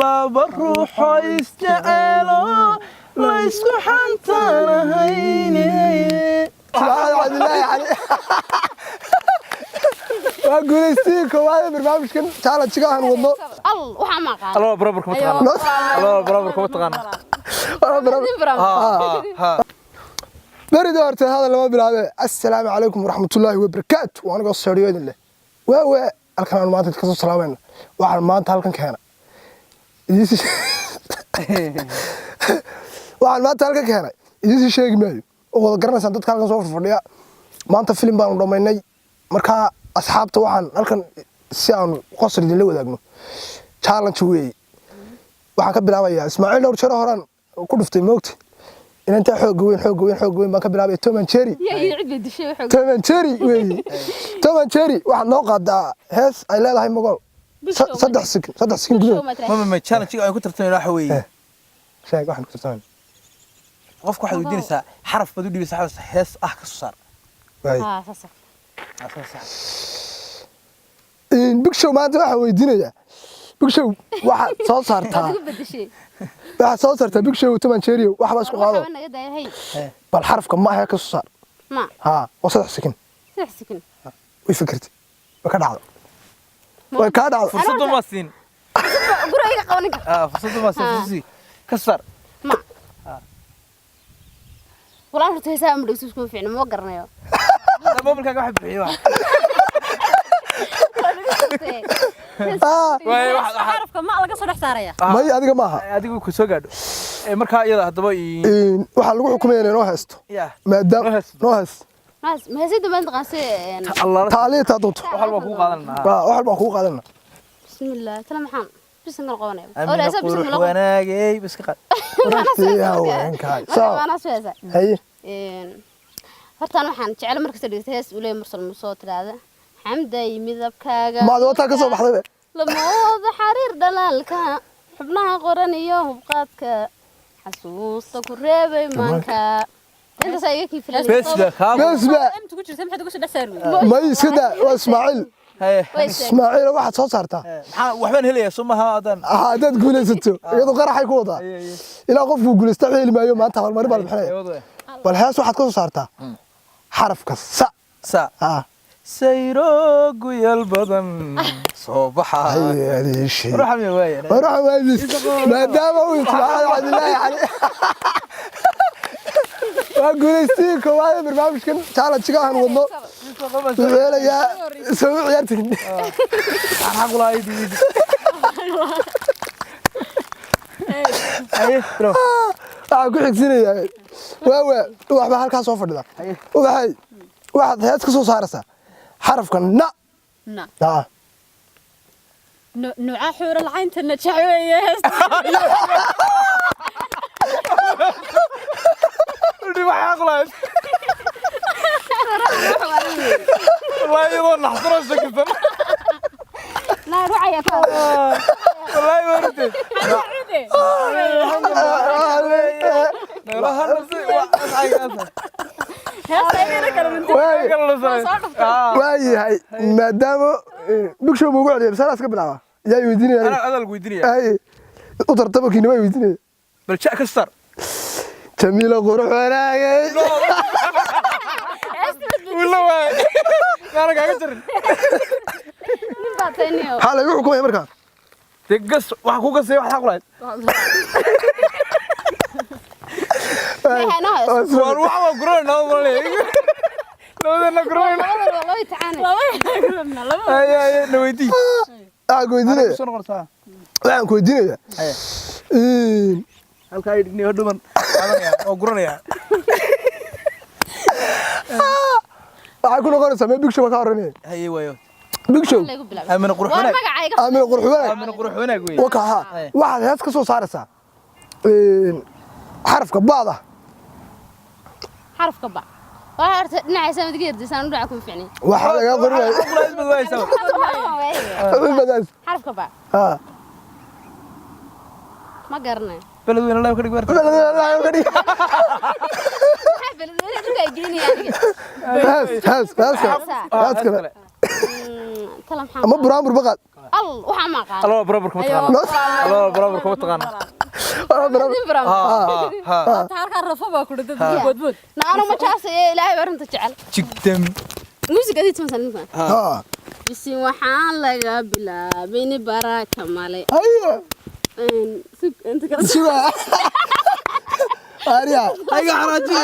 laba ruuxo isjecelo la isku xantaanahayne cabdillaahi cali waa guulaystii koowaad barnaamijkan challenge-ga aan wadno waxaa maqaan الله برابر كم تقنا الله برابر كم تقنا بريد horta hada lama bilaabe assalaamu calaykum waraxmatullaahi wabarakaatu waan uga soo dhawaan leh waa halkan aan maanta ka soo salaamayna waxaan maanta halkan keena waxaan maanta halkan keena idin sheegi maayo oo wada garanaysan dadka halkan soo fadhiya maanta film baan u dhameynay marka asxaabta waxaan halkan si aan qosol idin la wadaagno challenge weey waxaan ka bilaabayaa Ismaaciil dhowr jeer horaan ku dhuftay moogta inta xoog weyn baan ka bilaabay Tom and Jerry Tom and Jerry weey Tom and Jerry waxaan noo qaadaa hees ay leedahay magol saddex sikin gudahood ما challenge ay ku tartamay waxa weeye sheeg waxaan ku tartamay qofku waxa uu diinaysaa xaraf bad u dhibisa hees ah ka soo saar in big show maanta waxa weydiinaya big show waxa soo saartaa waxa soo saartaa big show Tom and Jerry waxa isku qaado bal xarafka ma aha ka soo saar ha oo saddex sikin way fikirtay ka dhacdo way ka dhacdo fursad ma siin guriga qawaninka fursad ma siin ka saar والله أنت هسه مدرس سكون فينا ما قرنا يا. موبايلك واحد بيعيوه. واي واحد عارف كم ما على قصر حسارية. ما هي هذيك معها. هذيك كوسو قادو. مركا يلا هذا بقى. waxa lagu xukumeeyay inuu haysto. maadaam noo haysto. ما هسه دم أنت قاسي. الله. taaliita doonto. waxal baa ku qaadanaa. waxal baa ku qaadanaa. بسم الله تلا محمد. بس نقول قوانين. ولا بسم الله. وانا جاي بس كقال. يا وينك. أنا سويسة. هي. hortaan waxaan jecel markasta dhigtay hees uu leeyahay mursal soo tiraada xamday midabkaaga ma wada ka soo baxday lamooda xariir dhalaalka xubnaha qoran iyo hubqaadka xasuusta ku reebay maanka inta sayga kiifilay besba inta ku jirtay maxaad ugu soo dhaxsaar ma isida waa Ismaaciil waxa soo saartaa maxaa waxbaan helaya sumaha adan dad guulaysato iyadoo qaraxay ku wada ilaa qofku guulaysta xeel maayo maanta hal mar bal bixinay bal hees waxaad ka soo saartaa xarafka sa sayro guyal badan soo baxay ruuxami waayay maadaama uu Ismaaciil Cabdillaahi cali waa guulaystii koowaad barnaamijkan challenge-ga aan wadno weelaya soo ciyaartiin xaq lahayd ay bro ku xigsinaya waxba halkaas soo fadhida waxaad hees ka soo saaraysaa xarafka na نوع حور العين تنجحوية ودي ما حاقلت والله يضل نحضر السكتة لا روعي يا كاب والله يوردي waayahay maadaama bugshow ugu celiyay salaas ka bilaaba yaa weydiinaya ana adal weydiinaya ay u tartabakiina way weydiinaya bal jack star jamila qurux wanaagay wala way gaar gaar jirin nin baataniyo xalay wuxuu ku markaa degas wax ku gasay wax xaqlayd war waxa ma gurana walay لودنا قروينا والله تعاني اي نويدي ويدينيا waxaan ku weydiinaya halka ay dhigni hodhuman qadanaya oo guranaya waxa ku noqonaysa ma big show ka horanay haye wayo big show amina qurxuna amina qurxuna weey waka waxaad hees ka soo saaraysaa xarafka baada xarafka ba وهرت نعيس ما تقدر تسان ودعك وفعني. واحد يا قرية. حرف كبا. ما قرنا. بلدوين الله يكرمك. بلدوين الله يكرمك. بلدوين أنت يجيني يعني. هاس كذا. تلا محمد. أما برامبر بقى. waxaa ma aqaan الله برابر كم تقانا الله برابر كم تقانا halka rafaba ku dhadad boodbood naano ma jaasay ilaahay barinta jecel جدا muusikadii tumasan ها bisin waxaan laga bilaabay baraka male هيا inta kala شو هاريا هاي حراجي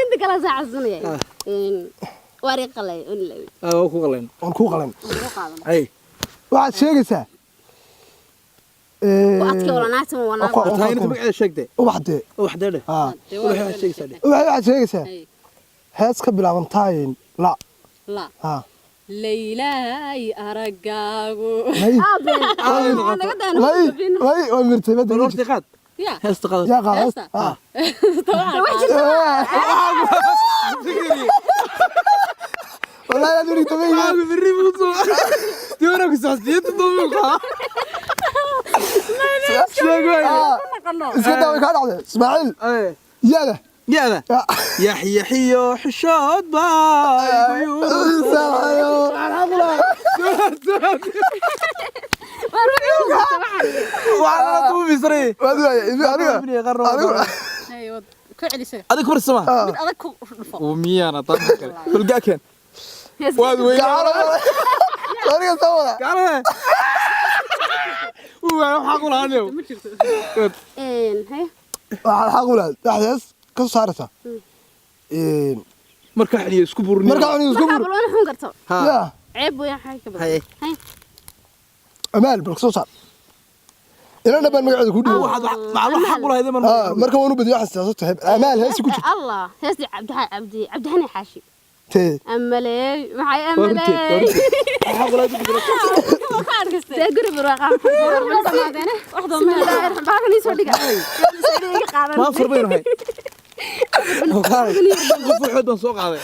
inta kala saacsanaya wari qalay unlay اه كو قلين ونكو قلن qaadan اي waxaad sheegaysaa waadka walanaata wana هاي انت بقى شيكتي ubaxdee وحده ها وحده شيء سادي waxaad sheegaysaa hees ka bilaabantaayeen la la ha leylay aragaagu way way mirtay bad دور اعتقاد ya استقاد يا qaas ha والله يا دوري تبي معاك في الريموت دورك سوسيت دومك شو iska daaway ka dhacday ismaaciil ايه yaada يا ذا يحيى حيو حشاد باي وعلى طول مصري ay ku celisay هذا كبر السماء mid adag ku dhufo وميانا طبعا تلقى كان واد وين قال هو حقول هذا ma jirto hay waxaan xaq u lahayd dhaxdees ka soo saaraysaa marka xiliyo isku burni marka aan isku marka balwana xun karto ya ceeb way xay ka badan هاي hay amaal bal soo saar ina dhaban magaceeda ku dhiibo واحد معلوم حقول هذا من marka waanu badiyo waxaan siyaasadda tahay amaal heesi ku jirto الله heesti cabdi hani xaashi tee amalay maxay amalay حقول هذا ka argastay see guri barwaaqo waxdo ma baagan soo dhiga ما فربينه هاي وحد سوق هذا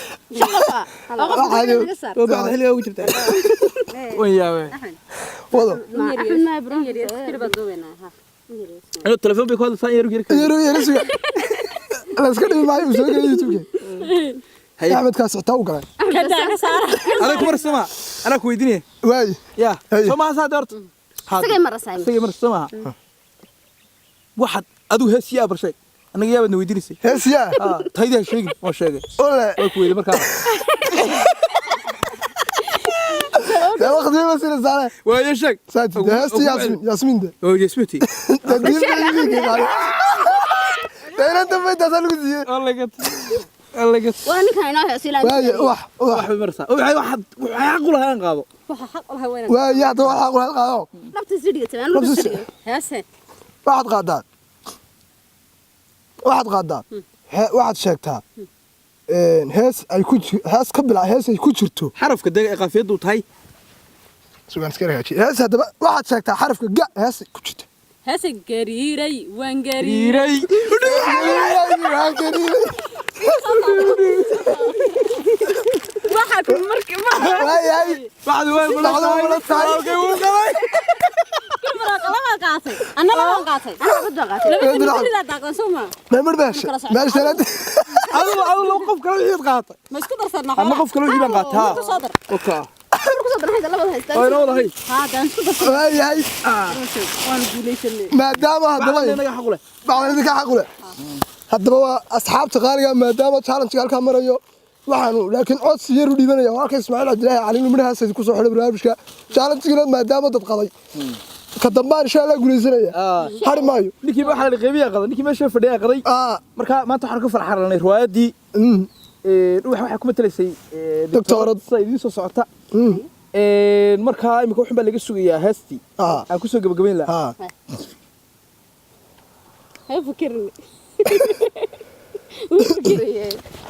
بعد حليه وجبت ويا wado axmed ma ibran kirba duubena ha انا التليفون بيكون ثاني يروح yaro yaro suga la iska dhimi maayo soo galay youtube هي axmed kaas xitaa u galay kada ka saara انا كبر السماء انا كويدني waay يا هي. سما صادرت sagay marasay سيجي مر السماء واحد ادو هسيا برشي انا يا بدنا ويدينيسي heesiyaa اه تايدها شيء ما شيء ole كويدي مركا لا waqti ma sina saare ويا شك saati heesti yasmin de هو جسمتي tadbiir dayna dambe taas lagu siiyay الله قد الله قد waa ninkan inoo heesilaan waay wax واحد مرسى واحد حقول هان قاضو waxa xaq u lahaa weyn waay hada waxa qulaad qaado naftiisa dhigtay aan lagu Naftiisa. dhigo heese waxaad qaadaan waxaad sheegtaa hees ay ku hees ka bilaa hees ay ku jirto حرف كده قافيته تاي sugan iska ragaaji hees hadaba waxaad sheegtaa xarafka ga hees ku jirto heese gariiray waan gariiray ريري waxa ku markii ma بعد وين بلا تاي kirba qalama qaatay annaba waan qaatay ana bad qaatay laba kulida daaqan soma memar meesha هذا لو قف كلو يحيد قاطع ma isku darsadna اما قف كلو يحيد قاطع ku soo dar اوكي ku soo darxay labada haystaan وين والله هي ha dan isku darsadna waayahay waan guulaysanay maadaama hadaba بعد انا حقوله bacdan idinka xaqule haddaba waa asxaabta qaaliga maadaama challenge halkaa marayo waxaanu laakiin codsi yar u dhiibanaya halka Ismaaciil Cabdilaahi cali midhahaas ku soo xidhay barnaamijka challenge-gina maadaama dad qaday ka dambaan insha Allah guulaysanaya hari maayo ninkii waxa la qeybiya qaday ninkii meesha fadhiya qaday marka maanta waxaan ku farxaranay riwaayadii waxa ku matalaysay Doctorad idin soo socota marka imika waxan baa laga sugayaa heestii aan ku soo gabagabeyn lahaa hay fikirni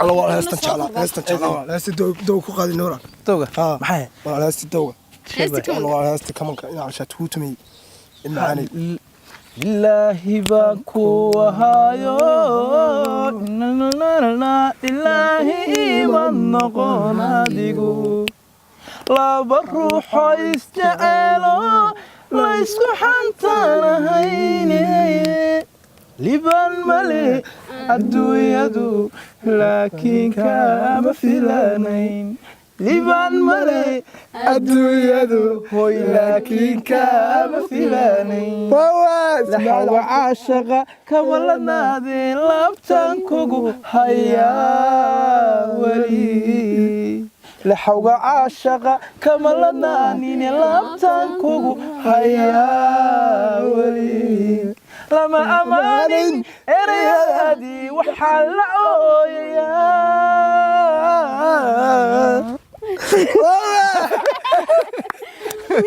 الله والله هستنشلا دو ku qaadi noora tooga ها maxay والله هستدوga والله هست كمان عشان توتمي المعاني ilaahi baan ku ahaayo ilaahi iman noqon adigu laba ruuxoo isjeceelo laysku xantaanahayne liban male adduunyadu laakiin kama filanayn liibaan male adduunyadu hoy laakiin kaama filaanayn laxawga caashaqa kama lanaadeen laabtaan kugu hayaa weli laxawga caashaqa kama lanaanine laabtaan kugu hayaa weli lama amaanin erayadii waxaa la ooyayaa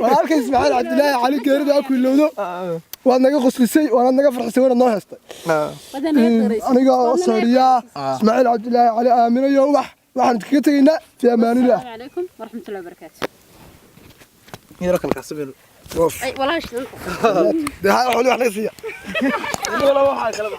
walaalka Ismaaciil Cabdilaahi Cali geerida ku ilowdo waad naga qoslisay waad naga farxisay waad noo heestay aniga oo Soomaaliya Ismaaciil Cabdilaahi Cali aamino iyo waxaan kaga tageynaa fi amaanillah عليكم ورحمة الله وبركاته يراك الكاسبين أي والله شنو ده حلو احنا فيها ولا واحد كلام